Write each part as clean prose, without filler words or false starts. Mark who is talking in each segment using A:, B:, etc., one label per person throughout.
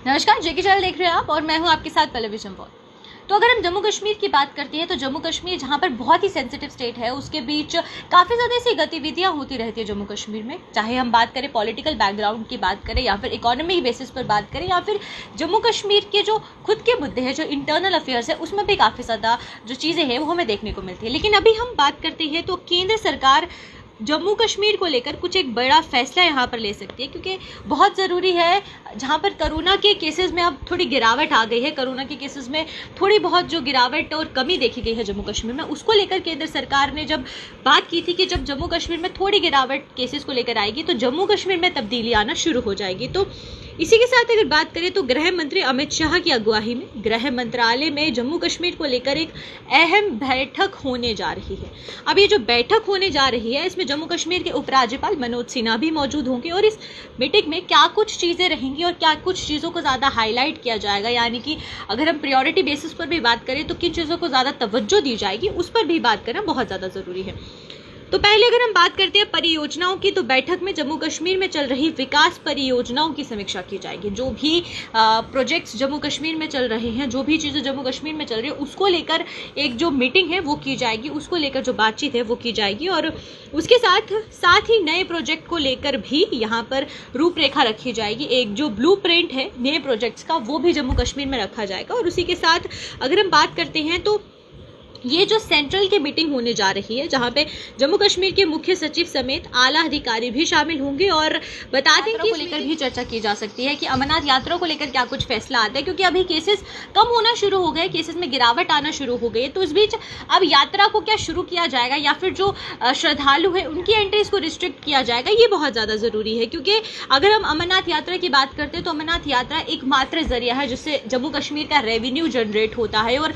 A: नमस्कार, जेके चैनल देख रहे हैं आप और मैं हूं आपके साथ पल्लवी चंपौर। तो अगर हम जम्मू कश्मीर की बात करते हैं तो जम्मू कश्मीर जहां पर बहुत ही सेंसिटिव स्टेट है, उसके बीच काफ़ी ज़्यादा ऐसी गतिविधियां होती रहती है जम्मू कश्मीर में। चाहे हम बात करें पॉलिटिकल बैकग्राउंड की बात करें या फिर इकोनॉमिक बेसिस पर बात करें या फिर जम्मू कश्मीर के जो खुद के मुद्दे हैं, जो इंटरनल अफेयर्स है, उसमें भी काफ़ी ज़्यादा जो चीज़ें हैं वो हमें देखने को मिलती है। लेकिन अभी हम बात करते हैं तो केंद्र सरकार जम्मू कश्मीर को लेकर कुछ एक बड़ा फैसला यहाँ पर ले सकती है, क्योंकि बहुत ज़रूरी है। जहाँ पर कोरोना के केसेस में अब थोड़ी गिरावट आ गई है, कोरोना के केसेस में थोड़ी बहुत जो गिरावट और कमी देखी गई है जम्मू कश्मीर में, उसको लेकर केंद्र सरकार ने जब बात की थी कि जब जम्मू कश्मीर में थोड़ी गिरावट केसेस को लेकर आएगी तो जम्मू कश्मीर में तब्दीली आना शुरू हो जाएगी। तो इसी के साथ अगर बात करें तो गृह मंत्री अमित शाह की अगुवाई में गृह मंत्रालय में जम्मू कश्मीर को लेकर एक अहम बैठक होने जा रही है। अब ये जो बैठक होने जा रही है, इसमें जम्मू कश्मीर के उपराज्यपाल मनोज सिन्हा भी मौजूद होंगे और इस मीटिंग में क्या कुछ चीज़ें रहेंगी और क्या कुछ चीज़ों को ज़्यादा हाईलाइट किया जाएगा, यानी कि अगर हम प्रायोरिटी बेसिस पर भी बात करें तो किन चीज़ों को ज़्यादा तवज्जो दी जाएगी, उस पर भी बात करना बहुत ज़्यादा ज़रूरी है। तो पहले अगर हम बात करते हैं परियोजनाओं की, तो बैठक में जम्मू कश्मीर में चल रही विकास परियोजनाओं की समीक्षा की जाएगी। जो भी प्रोजेक्ट्स जम्मू कश्मीर में चल रहे हैं, जो भी चीज़ें जम्मू कश्मीर में चल रही है, उसको लेकर एक जो मीटिंग है वो की जाएगी, उसको लेकर जो बातचीत है वो की जाएगी। और उसके साथ ही नए प्रोजेक्ट को लेकर भी यहाँ पर रूपरेखा रखी जाएगी। एक जो ब्लूप्रिंट है नए प्रोजेक्ट्स का, वो भी जम्मू कश्मीर में रखा जाएगा। और उसी के साथ अगर हम बात करते हैं तो ये जो सेंट्रल की मीटिंग होने जा रही है, जहां पे जम्मू कश्मीर के मुख्य सचिव समेत आला अधिकारी भी शामिल होंगे और बता दें कि को लेकर भी चर्चा की जा सकती है कि अमरनाथ यात्रा को लेकर क्या कुछ फैसला आता है, क्योंकि अभी केसेस कम होना शुरू हो गए, केसेस में गिरावट आना शुरू हो गई है। तो इस बीच अब यात्रा को क्या शुरू किया जाएगा या फिर जो श्रद्धालु है उनकी एंट्रीज को रिस्ट्रिक्ट किया जाएगा, ये बहुत ज़्यादा ज़रूरी है। क्योंकि अगर हम अमरनाथ यात्रा की बात करते हैं तो अमरनाथ यात्रा एकमात्र जरिया है जिससे जम्मू कश्मीर का रेवेन्यू जनरेट होता है और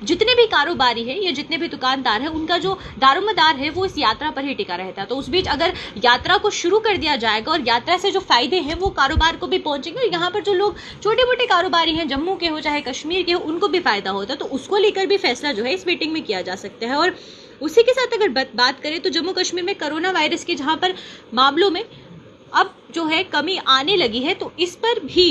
A: जितने भी कारोबारी है या जितने भी दुकानदार है, उनका जो दारोमदार है वो इस यात्रा पर ही टिका रहता है। तो उस बीच अगर यात्रा को शुरू कर दिया जाएगा और यात्रा से जो फायदे हैं वो कारोबार को भी पहुंचेंगे और यहाँ पर जो लोग छोटे मोटे कारोबारी हैं, जम्मू के हो चाहे कश्मीर के हो, उनको भी फायदा होता है। तो उसको लेकर भी फैसला जो है इस मीटिंग में किया जा सकता है। और उसी के साथ अगर बात करें तो जम्मू कश्मीर में कोरोना वायरस के जहाँ पर मामलों में अब जो है कमी आने लगी है, तो इस पर भी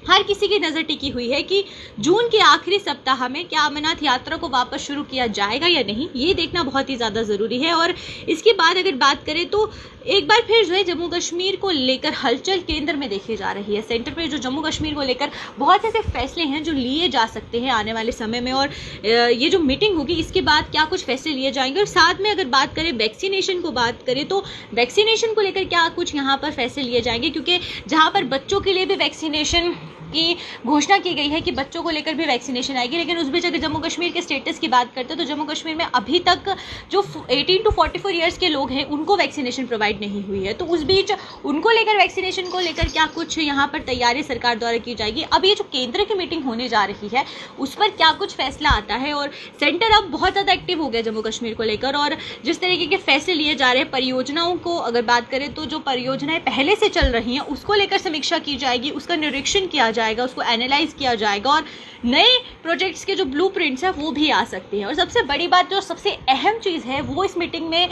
A: हर किसी की नज़र टिकी हुई है कि जून के आखिरी सप्ताह में क्या अमरनाथ यात्रा को वापस शुरू किया जाएगा या नहीं, ये देखना बहुत ही ज़्यादा ज़रूरी है। और इसके बाद अगर बात करें तो एक बार फिर जो है जम्मू कश्मीर को लेकर हलचल केंद्र में देखी जा रही है। सेंटर पे जो जम्मू कश्मीर को लेकर बहुत ऐसे फैसले हैं जो लिए जा सकते हैं आने वाले समय में, और ये जो मीटिंग होगी इसके बाद क्या कुछ फैसले लिए जाएंगे। और साथ में अगर बात करें वैक्सीनेशन को बात करें तो वैक्सीनेशन को लेकर क्या कुछ यहाँ पर फैसले लिए जाएंगे, क्योंकि जहाँ पर बच्चों के लिए भी वैक्सीनेशन की घोषणा की गई है कि बच्चों को लेकर भी वैक्सीनेशन आएगी। लेकिन उस बीच अगर जम्मू कश्मीर के स्टेटस की बात करते हैं तो जम्मू कश्मीर में अभी तक जो 18 to 44 ईयर्स के लोग हैं उनको वैक्सीनेशन प्रोवाइड नहीं हुई है। तो उस बीच उनको लेकर वैक्सीनेशन को लेकर क्या कुछ यहाँ पर तैयारी सरकार द्वारा की जाएगी। अब ये जो केंद्र की मीटिंग होने जा रही है उस पर क्या कुछ फैसला आता है। और सेंटर अब बहुत ज़्यादा एक्टिव हो गया जम्मू कश्मीर को लेकर, और जिस तरीके के फैसले लिए जा रहे हैं, परियोजनाओं को अगर बात करें तो जो परियोजनाएं पहले से चल रही हैं उसको लेकर समीक्षा की जाएगी, उसका निरीक्षण किया जाएगा, उसको एनालाइज किया जाएगा और नए प्रोजेक्ट्स के जो ब्लूप्रिंट्स हैं वो भी आ सकते हैं। और सबसे बड़ी बात, जो सबसे अहम चीज़ है, वो इस मीटिंग में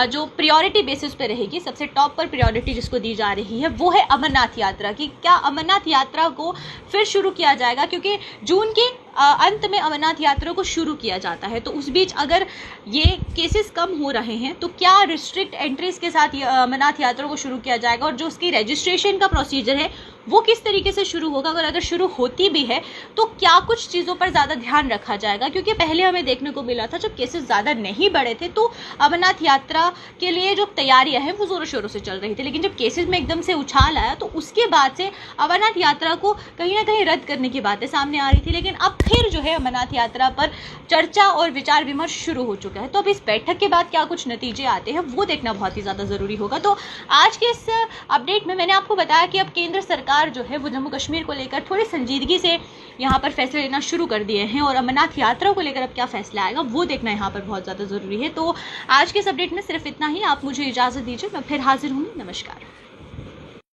A: जो प्रायोरिटी बेसिस पे रहेगी, सबसे टॉप पर प्रायोरिटी जिसको दी जा रही है वो है अमरनाथ यात्रा की। क्या अमरनाथ यात्रा को फिर शुरू किया जाएगा, क्योंकि जून के अंत में अमरनाथ यात्रा को शुरू किया जाता है। तो उस बीच अगर ये केसेस कम हो रहे हैं तो क्या रिस्ट्रिक्ट एंट्रीज के साथ अमरनाथ यात्रा को शुरू किया जाएगा, और जो उसकी रजिस्ट्रेशन का प्रोसीजर है वो किस तरीके से शुरू होगा, अगर शुरू होती भी है तो क्या कुछ चीज़ों पर ज़्यादा ध्यान रखा जाएगा। क्योंकि पहले हमें देखने को मिला था जब केसेस ज़्यादा नहीं बढ़े थे तो अमरनाथ यात्रा के लिए जो तैयारियां हैं वो ज़ोरों शोरों से चल रही थी, लेकिन जब केसेस में एकदम से उछाल आया तो उसके बाद से अमरनाथ यात्रा को कहीं ना कहीं रद्द करने की बातें सामने आ रही थी। लेकिन अब फिर जो है अमरनाथ यात्रा पर चर्चा और विचार विमर्श शुरू हो चुका है। तो अब इस बैठक के बाद क्या कुछ नतीजे आते हैं वो देखना बहुत ही ज़्यादा ज़रूरी होगा। तो आज के इस अपडेट में मैंने आपको बताया कि अब केंद्र सरकार जो है वो जम्मू कश्मीर को लेकर थोड़ी संजीदगी से यहाँ पर फैसले लेना शुरू कर दिए हैं, और अमरनाथ यात्रा को लेकर अब क्या फैसला आएगा वो देखना यहाँ पर बहुत ज़्यादा ज़रूरी है। तो आज के इस अपडेट में सिर्फ इतना ही। आप मुझे इजाज़त दीजिए, मैं फिर हाजिर हूँ। नमस्कार।